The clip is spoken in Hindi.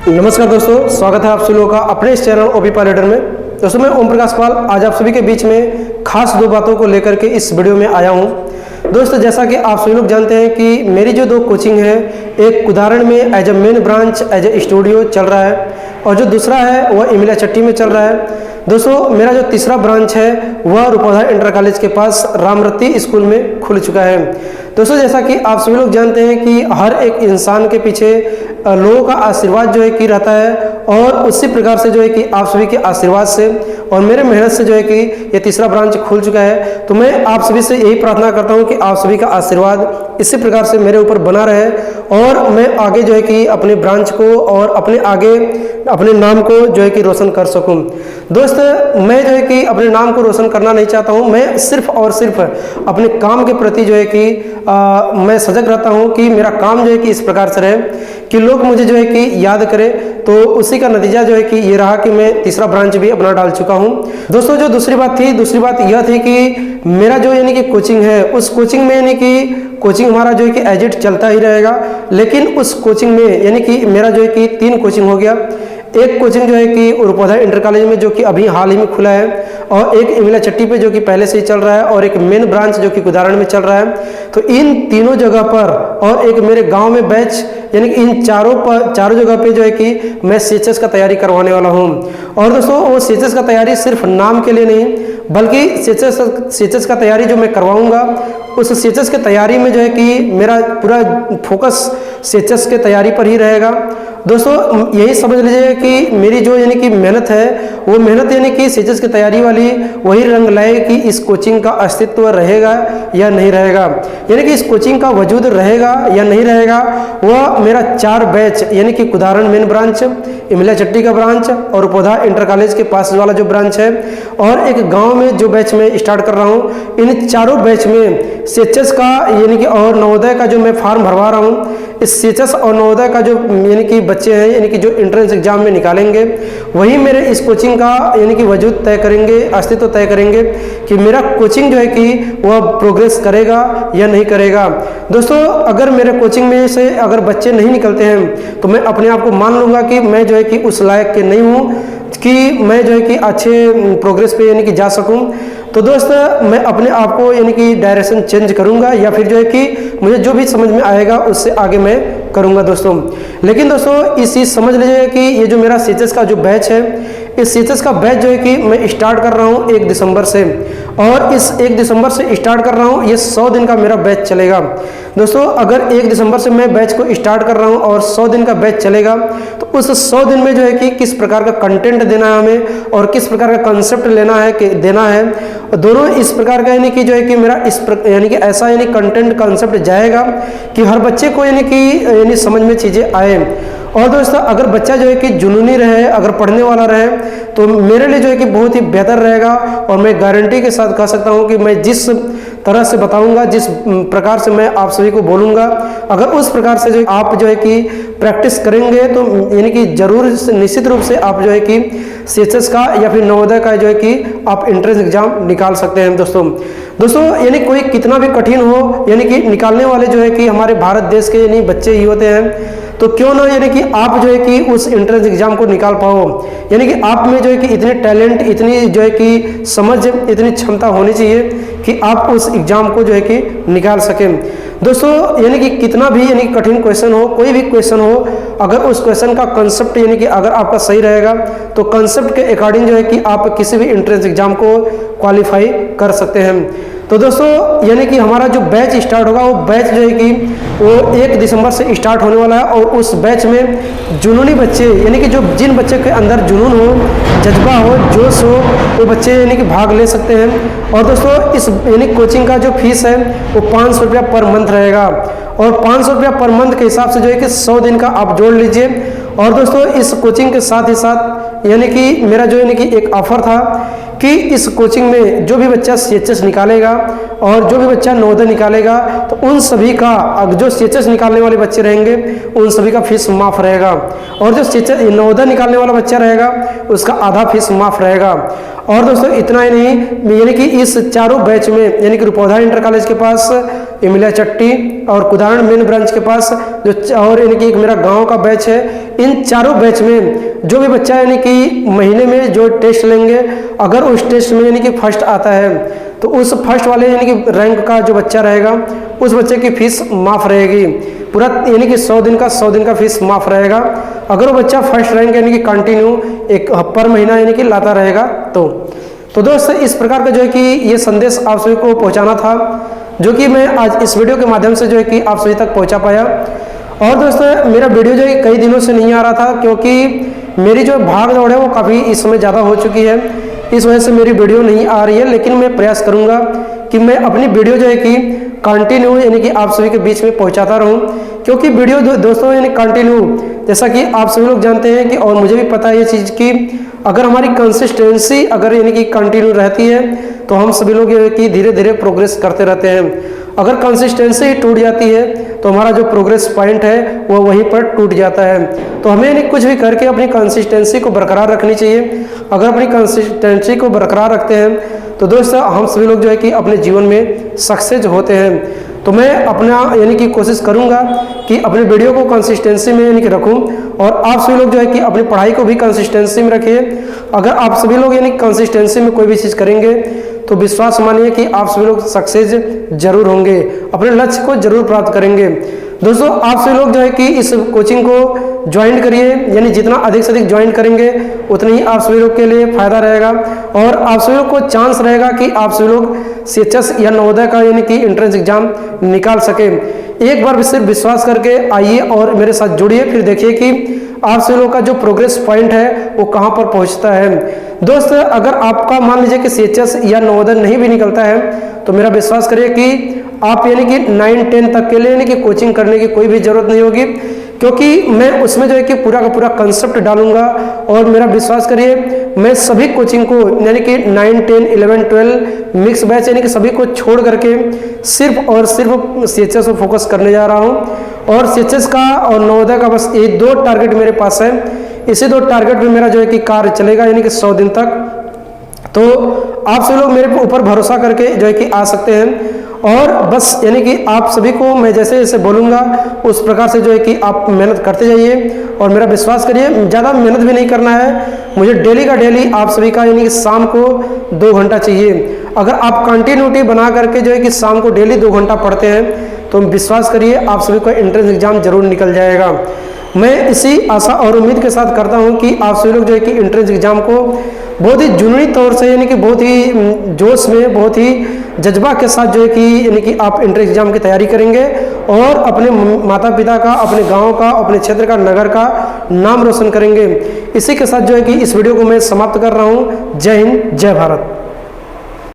नमस्कार दोस्तों, स्वागत है आप सभी लोगों का अपने इस चैनल ओपी पायलटर में। दोस्तों मैं ओम प्रकाश पाल आज आप सभी के बीच में खास दो बातों को लेकर के इस वीडियो में आया हूं। दोस्तों जैसा कि आप सभी लोग जानते हैं कि मेरी जो दो कोचिंग है, एक उदाहरण में as a main branch as a studio चल रहा है और जो दूसरा है वह इमिलिया चट्टी में चल रहा है। दोस्तों मेरा जो तीसरा ब्रांच है वह रूपौधा इंटर कॉलेज के पास रामरती स्कूल में खुल चुका है। दोस्तों जैसा कि आप सभी लोग जानते हैं कि हर एक इंसान के पीछे लोगों का आशीर्वाद जो है कि रहता है और उसी प्रकार से जो है कि आप सभी के आशीर्वाद से और मेरे मेहनत से जो है कि ये तीसरा ब्रांच खुल चुका है। तो मैं आप सभी से यही प्रार्थना करता हूं कि आप सभी का आशीर्वाद इसी प्रकार से मेरे ऊपर बना रहे और मैं आगे जो है कि अपने ब्रांच को और अपने नाम को जो है कि रोशन कर सकूं। दोस्त मैं जो है कि अपने नाम को रोशन करना नहीं चाहता हूं, मैं सिर्फ और सिर्फ अपने काम के प्रति जो है कि मैं सजग रहता हूं कि मेरा काम जो है कि इस प्रकार से रहे कि लोग मुझे जो है कि याद करें। तो उसी का नतीजा जो है कि ये रहा कि मैं तीसरा ब्रांच भी अपना डाल चुका हूं। दोस्तों जो दूसरी बात यह थी कि मेरा जो यानी कि कोचिंग है, उस कोचिंग में यानी कि कोचिंग हमारा जो है कि एज इट चलता ही रहेगा, लेकिन उस कोचिंग में यानी कि मेरा जो है कि 3 कोचिंग हो गया। एक कोचिंग जो है कि रूपौधा इंटर कॉलेज में जो कि अभी हाल ही में खुला है और एक इमिलिया चट्टी पे जो कि पहले से ही चल रहा है और एक मेन ब्रांच जो कि उदाहरण में चल रहा है। तो इन तीनों जगह पर और एक मेरे गांव में बैच यानी कि इन चारों जगह पे जो है कि मैं सीएचएस का तैयारी करवाने वाला हूं। और दोस्तों वो सीएचएस का तैयारी सिर्फ नाम के लिए नहीं बल्कि सीएचएस का तैयारी जो मैं करवाऊंगा उस सीएचएस के तैयारी में जो है कि मेरा पूरा फोकस सीएचएस के तैयारी पर ही रहेगा। दोस्तों यही समझ लीजिए कि मेरी जो यानी कि मेहनत है वो मेहनत यानी कि सीएचएस की तैयारी वाली वही रंग लाए कि इस कोचिंग का अस्तित्व रहेगा या नहीं रहेगा, यानी कि इस कोचिंग का वजूद रहेगा या नहीं रहेगा। वह मेरा 4 बैच यानी कि उदाहरण मेन ब्रांच, इमिलिया चट्टी का ब्रांच और रूपौधा इंटर कॉलेज के पास वाला जो ब्रांच है और एक गाँव में जो बैच में स्टार्ट कर रहा हूँ, इन चारों बैच में सीएचएस का यानी कि और नवोदय का जो मैं फॉर्म भरवा रहा हूँ, इस सीएचएस और नवोदय का जो यानी कि बच्चे हैं यानी कि जो एंट्रेंस एग्जाम में निकालेंगे वही मेरे इस कोचिंग का यानी कि वजूद तय करेंगे, अस्तित्व तय करेंगे कि मेरा कोचिंग जो है कि वह प्रोग्रेस करेगा या नहीं करेगा। दोस्तों अगर मेरे कोचिंग में से अगर बच्चे नहीं निकलते हैं तो मैं अपने आप को मान लूँगा कि मैं जो है कि उस लायक के नहीं हूँ कि मैं जो है कि अच्छे प्रोग्रेस पे यानी कि जा सकूं। तो दोस्त मैं अपने आप को यानी कि डायरेक्शन चेंज करूंगा या फिर जो है कि मुझे जो भी समझ में आएगा उससे आगे मैं करूंगा दोस्तों। लेकिन दोस्तों इस चीज़ समझ लीजिए कि ये जो मेरा सीएचएस का जो बैच है, इस सीएचएस का बैच जो है कि मैं स्टार्ट कर रहा हूँ 1 दिसंबर से और इस 1 दिसंबर से स्टार्ट कर रहा हूँ, ये 100 दिन का मेरा बैच चलेगा। दोस्तों अगर 1 दिसंबर से मैं बैच को स्टार्ट कर रहा हूँ और 100 दिन का बैच चलेगा तो उस 100 दिन में जो है कि किस प्रकार का कंटेंट देना है हमें और किस प्रकार का कंसेप्ट लेना है कि देना है, दोनों इस प्रकार का यानी कि जो है कि मेरा यानी कि ऐसा यानी कंटेंट कंसेप्ट जाएगा कि हर बच्चे को यानी समझ में चीज़ें आए। और दोस्तों अगर बच्चा जो है कि जुनूनी रहे, अगर पढ़ने वाला रहे तो मेरे लिए जो है कि बहुत ही बेहतर रहेगा और मैं गारंटी के साथ कह सकता हूं कि मैं जिस तरह से बताऊंगा, जिस प्रकार से मैं आप सभी को बोलूंगा, अगर उस प्रकार से जो आप जो है कि प्रैक्टिस करेंगे तो यानी कि जरूर निश्चित रूप से आप जो है कि सीएचएस का या फिर नवोदय का जो है कि आप एंट्रेंस एग्जाम निकाल सकते हैं दोस्तों यानी कोई कितना भी कठिन हो यानी कि निकालने वाले जो है कि हमारे भारत देश के यानी बच्चे ही होते हैं। तो क्यों ना यानी कि आप जो है कि उस एंट्रेंस एग्जाम को निकाल पाओ, यानी कि आप में जो है कि इतने टैलेंट, इतनी जो है कि समझ, इतनी क्षमता होनी चाहिए कि आप उस एग्जाम को जो है कि निकाल सकें। दोस्तों यानी कि कितना भी यानी कठिन क्वेश्चन हो, कोई भी क्वेश्चन हो, अगर उस क्वेश्चन का कंसेप्ट यानी कि अगर आपका सही रहेगा तो कंसेप्ट के अकॉर्डिंग जो है कि आप किसी भी एंट्रेंस एग्जाम को क्वालिफाई कर सकते हैं। तो दोस्तों यानी कि हमारा जो बैच स्टार्ट होगा वो बैच जो है कि वो 1 दिसंबर से स्टार्ट होने वाला है और उस बैच में जुनूनी बच्चे यानी कि जो जिन बच्चे के अंदर जुनून हो, जज्बा हो, जोश हो, वो बच्चे यानी कि भाग ले सकते हैं। और दोस्तों इस यानी कोचिंग का जो फीस है वो 500 रुपया पर मंथ रहेगा और 500 रुपया पर मंथ के हिसाब से जो है कि 100 दिन का आप जोड़ लीजिए। और दोस्तों इस कोचिंग के साथ ही साथ यानी कि मेरा जो यानी कि एक ऑफर था कि इस कोचिंग में जो भी बच्चा CHS निकालेगा और जो भी बच्चा नवोदय निकालेगा तो उन सभी का, जो CHS निकालने वाले बच्चे रहेंगे उन सभी का फीस माफ़ रहेगा, और जो CHS नवोदय निकालने वाला बच्चा रहेगा उसका आधा फीस माफ़ रहेगा। और दोस्तों इतना ही नहीं, यानी कि इस चारों बैच में, यानी कि रुपौधा इंटर कॉलेज के पास, इमिलिया चट्टी और कुदारण मेन ब्रांच के पास जो, और यानी कि एक मेरा गांव का बैच है, इन चारों बैच में जो भी बच्चा यानी कि महीने में जो टेस्ट लेंगे, अगर उस टेस्ट में यानी कि फर्स्ट आता है तो उस फर्स्ट वाले यानी कि रैंक का जो बच्चा रहेगा उस बच्चे की फ़ीस माफ़ रहेगी पूरा, यानी कि 100 दिन का फीस माफ़ रहेगा। अगर वो बच्चा फर्स्ट रैंक यानी कि कंटिन्यू एक पर महीना यानी कि लाता रहेगा तो दोस्तों इस प्रकार का जो है कि ये संदेश आप सभी को पहुंचाना था, जो कि मैं आज इस वीडियो के माध्यम से जो है कि आप सभी तक पहुंचा पाया। और दोस्तों मेरा वीडियो जो है कई दिनों से नहीं आ रहा था, क्योंकि मेरी जो भाग दौड़ है वो काफ़ी इस समय ज़्यादा हो चुकी है, इस वजह से मेरी वीडियो नहीं आ रही है। लेकिन मैं प्रयास करूँगा कि मैं अपनी वीडियो जो है कि कंटिन्यू यानी कि आप सभी के बीच में पहुंचाता रहूं, क्योंकि वीडियो दोस्तों यानी कंटिन्यू, जैसा कि आप सभी लोग जानते हैं कि, और मुझे भी पता है ये चीज़ कि अगर हमारी कंसिस्टेंसी अगर यानी कि कंटिन्यू रहती है तो हम सभी लोग ये कि धीरे धीरे प्रोग्रेस करते रहते हैं। अगर कंसिस्टेंसी टूट जाती है तो हमारा जो प्रोग्रेस पॉइंट है वो वहीं पर टूट जाता है। तो हमें यानी कुछ भी करके अपनी कंसिस्टेंसी को बरकरार रखनी चाहिए। अगर अपनी कंसिस्टेंसी को बरकरार रखते हैं तो दोस्तों हम सभी लोग जो है कि अपने जीवन में सक्सेस होते हैं। तो मैं अपना यानी कि कोशिश करूंगा कि अपने वीडियो को कंसिस्टेंसी में यानी कि रखूं, और आप सभी लोग जो है कि अपनी पढ़ाई को भी कंसिस्टेंसी में रखिए। अगर आप सभी लोग यानी कंसिस्टेंसी में कोई भी चीज़ करेंगे तो विश्वास मानिए कि आप सभी लोग सक्सेस जरूर होंगे, अपने लक्ष्य को जरूर प्राप्त करेंगे। दोस्तों आप सभी लोग जो है कि इस कोचिंग को ज्वाइन करिए, यानी जितना अधिक से अधिक ज्वाइन करेंगे उतनी ही आप सभी लोग के लिए फायदा रहेगा, और आप सभी लोग को चांस रहेगा कि आप सभी लोग CHS या नवोदय का यानी कि एंट्रेंस एग्जाम निकाल सके। एक बार सिर्फ विश्वास करके आइए और मेरे साथ जुड़िए, फिर देखिए कि आप सभी लोग का जो प्रोग्रेस पॉइंट है वो कहाँ पर पहुँचता है। दोस्तों अगर आपका मान लीजिए कि CHS या नवोदय नहीं भी निकलता है तो मेरा विश्वास करिए कि आप यानी कि 9-10 तक के लिए यानी कि कोचिंग करने की कोई भी जरूरत नहीं होगी, क्योंकि मैं उसमें जो है कि पूरा का पूरा कंसेप्ट डालूंगा। और मेरा विश्वास करिए मैं सभी कोचिंग को यानी कि 9, 10, 11, 12 मिक्स बैच यानी कि सभी को छोड़ करके सिर्फ और सिर्फ CHS को फोकस करने जा रहा हूं। और CHS का और नवोदय का बस ये 2 टारगेट मेरे पास है। इसी 2 टारगेट में मेरा जो है कि कार्य चलेगा यानी कि 100 दिन तक। तो आप सभी लोग मेरे ऊपर भरोसा करके जो है कि आ सकते हैं, और बस यानी कि आप सभी को मैं जैसे जैसे बोलूँगा उस प्रकार से जो है कि आप मेहनत करते जाइए। और मेरा विश्वास करिए ज़्यादा मेहनत भी नहीं करना है, मुझे डेली का डेली आप सभी का यानी कि शाम को 2 घंटा चाहिए। अगर आप कंटिन्यूटी बना करके जो है कि शाम को डेली 2 घंटा पढ़ते हैं तो विश्वास करिए आप सभी को एंट्रेंस एग्जाम जरूर निकल जाएगा। मैं इसी आशा और उम्मीद के साथ करता हूं कि आप सभी लोग जो है कि एंट्रेंस एग्जाम को बहुत ही जुनूनी तौर से यानी कि बहुत ही जोश में, बहुत ही जज्बा के साथ जो है कि यानी कि आप एंट्रेंस एग्जाम की तैयारी करेंगे और अपने माता पिता का, अपने गांव का, अपने क्षेत्र का, नगर का नाम रोशन करेंगे। इसी के साथ जो है कि इस वीडियो को मैं समाप्त कर रहा हूँ। जय हिंद, जय भारत।